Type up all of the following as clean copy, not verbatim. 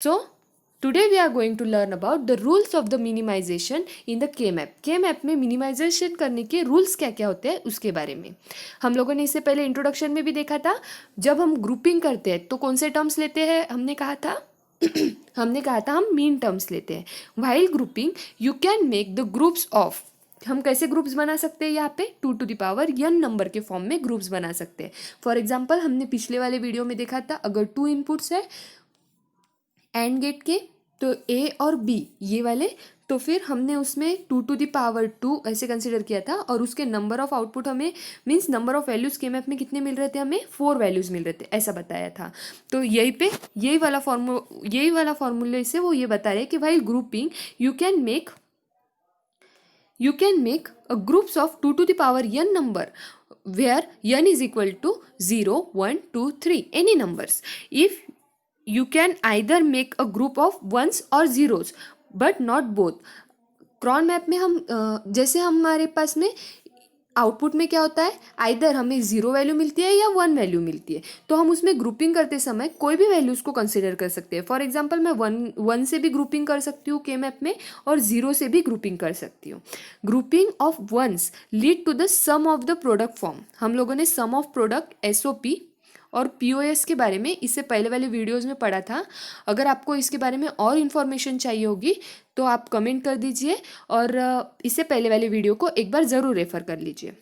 So today we are going to learn about the rules of the minimization in the K-map. K-map में minimization करने के rules क्या क्या होते हैं उसके बारे में हम लोगों ने इससे पहले इंट्रोडक्शन में भी देखा था। जब हम ग्रुपिंग करते हैं तो कौन से टर्म्स लेते हैं हमने कहा था हमने कहा था हम मीन टर्म्स लेते हैं। While grouping you can make the groups of, हम कैसे ग्रुप्स बना सकते हैं यहाँ पे 2n नंबर के फॉर्म में ग्रुप्स बना सकते हैं। फॉर एग्जाम्पल हमने पिछले वाले वीडियो में देखा था अगर 2 इनपुट्स है एंड गेट के तो ए और बी ये वाले, तो फिर हमने उसमें 2 ऐसे कंसिडर किया था और उसके नंबर ऑफ आउटपुट हमें मीन्स नंबर ऑफ वैल्यूज़ के मैप में कितने मिल रहे थे, हमें 4 वैल्यूज़ मिल रहे थे ऐसा बताया था। तो यही पे यही वाला फॉर्मूले से वो ये बता रहे हैं कि भाई grouping you can make a groups of 2n number where n is equal to 0, 1, 2, 3 any numbers. If you can either make a group of ones or zeros but not both. Karnaugh map में हम जैसे हमारे पास में output में क्या होता है, either हमें 0 वैल्यू मिलती है या 1 वैल्यू मिलती है, तो हम उसमें ग्रुपिंग करते समय कोई भी वैल्यूज़ को कंसिडर कर सकते हैं। फॉर एग्जांपल मैं 1 से भी ग्रुपिंग कर सकती हूँ के मैप में और 0 से भी ग्रुपिंग कर सकती हूँ। Grouping of ones lead to the sum of the product form. हम लोगों ने सम ऑफ प्रोडक्ट SOP और POS के बारे में इससे पहले वाले वीडियोज़ में पढ़ा था। अगर आपको इसके बारे में और इन्फॉर्मेशन चाहिए होगी तो आप कमेंट कर दीजिए और इससे पहले वाले वीडियो को एक बार ज़रूर रेफर कर लीजिए।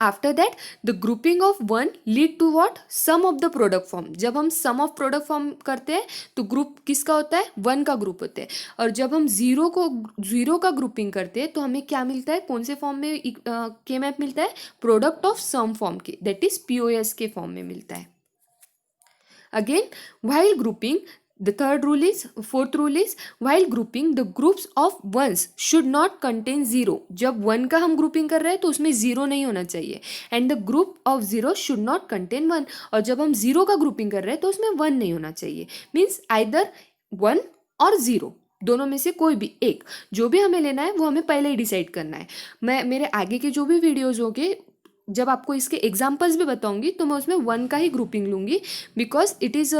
After that the grouping of 1 lead to what, sum of the product form. जब हम सम ऑफ प्रोडक्ट फॉर्म करते हैं तो ग्रुप किसका होता है, 1 का ग्रुप होता है। और जब हम 0 का ग्रुपिंग करते हैं तो हमें क्या मिलता है, कौन से फॉर्म में के मैप मिलता है, प्रोडक्ट ऑफ सम फॉर्म के, दैट इज POS के फॉर्म में मिलता है। Again, while grouping, the fourth rule is, while grouping the groups of ones should not contain 0. जब 1 का हम ग्रुपिंग कर रहे हैं तो उसमें 0 नहीं होना चाहिए, and the group of 0 should not contain 1. और जब हम 0 का ग्रुपिंग कर रहे हैं तो उसमें 1 नहीं होना चाहिए, मीन्स आइदर 1 और 0 दोनों में से कोई भी एक, जो भी हमें लेना है वो हमें पहले ही डिसाइड करना है। मैं मेरे आगे के जो भी वीडियोज़ होंगे जब आपको इसके एग्जाम्पल्स भी बताऊंगी तो मैं उसमें 1 का ही ग्रुपिंग लूँगी, because it is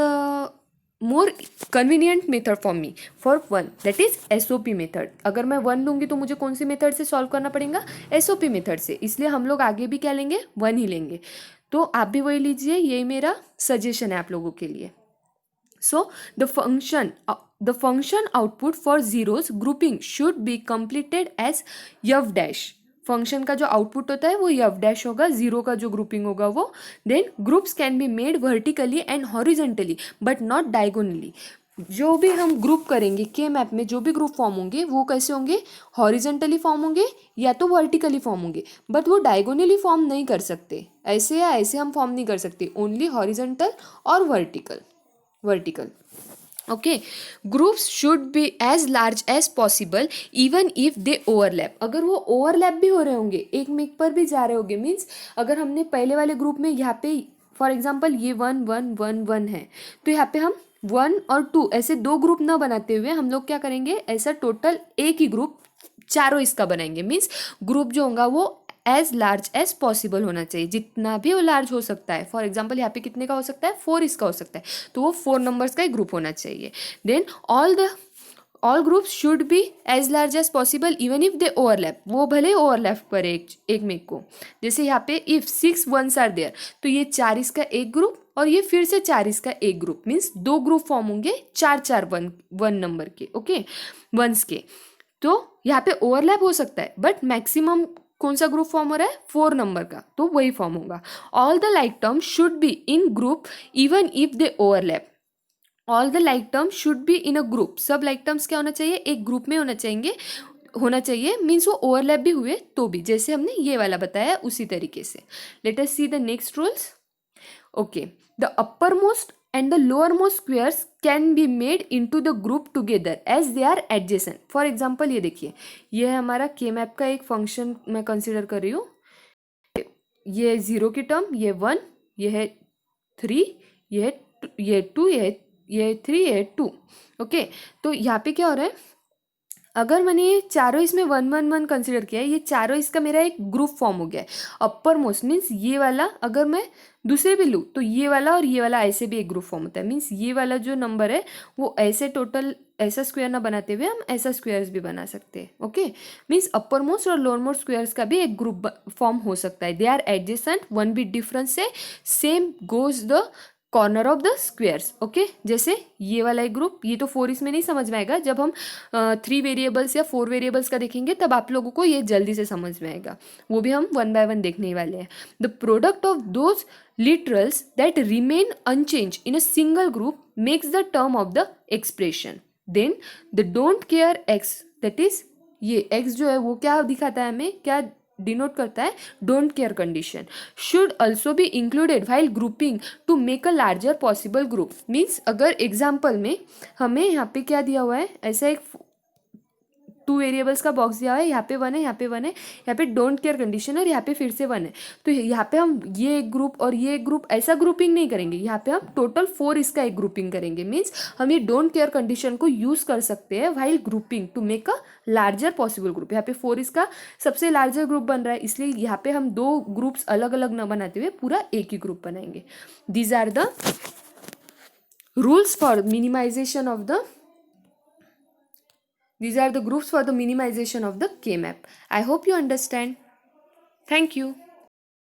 more convenient method for me for 1, that is SOP method. अगर मैं 1 लूँगी तो मुझे कौन सी मेथड से सॉल्व करना पड़ेगा, SOP मेथड से, इसलिए हम लोग आगे भी क्या लेंगे, 1 ही लेंगे। तो आप भी वही लीजिए, यही मेरा सजेशन है आप लोगों के लिए। So the function output for zeros grouping should be completed as F dash. Function का जो आउटपुट होता है वो यफ डैश होगा, 0 का जो ग्रुपिंग होगा वो। Then groups can be made vertically and horizontally but not diagonally. जो भी हम ग्रुप करेंगे के मैप में, जो भी ग्रुप फॉर्म होंगे वो कैसे होंगे, हॉरिजेंटली फॉर्म होंगे या तो वर्टिकली फॉर्म होंगे, बट वो डायगोनली फॉर्म नहीं कर सकते, ऐसे या ऐसे हम फॉर्म नहीं कर सकते, ओनली हॉरिजेंटल और vertical. Okay, groups should be as large as possible even if they overlap. अगर वो ओवरलैप भी हो रहे होंगे, एक मेक पर भी जा रहे होंगे, मीन्स अगर हमने पहले वाले ग्रुप में यहाँ पे फॉर एग्जांपल ये 1 1 1 1 है तो यहाँ पे हम 1 और 2 ऐसे 2 ग्रुप ना बनाते हुए हम लोग क्या करेंगे, ऐसा टोटल एक ही ग्रुप चारों इसका बनाएंगे। मीन्स ग्रुप जो होगा वो एज लार्ज एज पॉसिबल होना चाहिए, जितना भी वो लार्ज हो सकता है। फॉर एग्जाम्पल यहाँ पे कितने का हो सकता है, 4 इसका हो सकता है, तो वो 4 नंबर्स का एक ग्रुप होना चाहिए। Then all groups should be as large as possible even if they overlap. वो भले ओवरलैप पर एक मेक को, जैसे यहाँ पे इफ 6 ones आर देयर तो ये 4 इसका एक ग्रुप और ये फिर से 4 इसका एक ग्रुप, मीन्स 2 ग्रुप फॉर्म होंगे 4 1 नंबर के, ओके, वंस के। तो यहाँ पे ओवरलैप हो सकता है बट मैक्सिमम कौन सा ग्रुप फॉर्म हो रहा है, 4 नंबर का, तो वही फॉर्म होगा। All the like term should be in group even if they overlap. All the like term should be in a group. सब लाइक टर्म्स क्या होना चाहिए, एक ग्रुप में होना चाहिए मीन्स वो ओवरलैप भी हुए तो भी, जैसे हमने ये वाला बताया उसी तरीके से। Let us see the next rules. Okay, the upper most and the lowermost squares can be made into the group together as they are adjacent. For example ये देखिए, ये है हमारा के मैप का एक फंक्शन मैं कंसिडर कर रही हूँ। ये 0 की टर्म, ये 1, ये है 3, ये 2, ये 3, ये 2। ओके, तो यहाँ पे क्या हो रहा है, अगर मैंने ये चारों इसमें 1 1 1 कंसिडर किया है, ये चारों इसका मेरा एक ग्रुप फॉर्म हो गया है। अपर मोस्ट मीन्स ये वाला अगर मैं दूसरे भी लूँ तो ये वाला और ये वाला ऐसे भी एक ग्रुप फॉर्म होता है। मीन्स ये वाला जो नंबर है वो ऐसे टोटल ऐसा स्क्वायर ना बनाते हुए हम ऐसा स्क्वायर्स भी बना सकते हैं। ओके, मीन्स अपर मोस्ट और लोअर मोस्ट स्क्वायर्स का भी एक ग्रुप फॉर्म हो सकता है। They are adjacent, one bit difference से same goes the corner of the squares. Okay, जैसे ये वाला एक ग्रुप, ये तो 4 इसमें नहीं समझ में आएगा, जब हम 3 वेरिएबल्स या 4 वेरिएबल्स का देखेंगे तब आप लोगों को ये जल्दी से समझ में आएगा, वो भी हम 1 बाय 1 देखने ही वाले हैं। The product of those literals that remain unchange in a single group makes the term of the expression. Then the don't care x, that is ये एक्स जो है वो क्या दिखाता है, हमें क्या डिनोट करता है, don't care condition, should also be included while grouping to make a larger possible group. Means अगर एग्जाम्पल में हमें यहाँ पे क्या दिया हुआ है, ऐसा एक 2 वेरिएबल्स का बॉक्स दिया हुआ है, यहाँ पे 1 है, यहाँ पे 1 है, यहाँ पे डोंट केयर कंडीशन और यहाँ पे फिर से 1 है, तो यहाँ पे हम ये एक ग्रुप और ये एक ग्रुप ऐसा ग्रुपिंग नहीं करेंगे, यहाँ पे हम टोटल 4 इसका एक ग्रुपिंग करेंगे। मीन्स हम ये डोंट केयर कंडीशन को यूज कर सकते हैं while grouping to make a larger possible group. यहाँ पे 4 इसका सबसे लार्जर ग्रुप बन रहा है, इसलिए यहाँ पे हम 2 ग्रुप्स अलग अलग न बनाते हुए पूरा एक ही ग्रुप बनाएंगे। These are the rules for minimization of the These are the groups for the minimization of the K-map. I hope you understand. Thank you.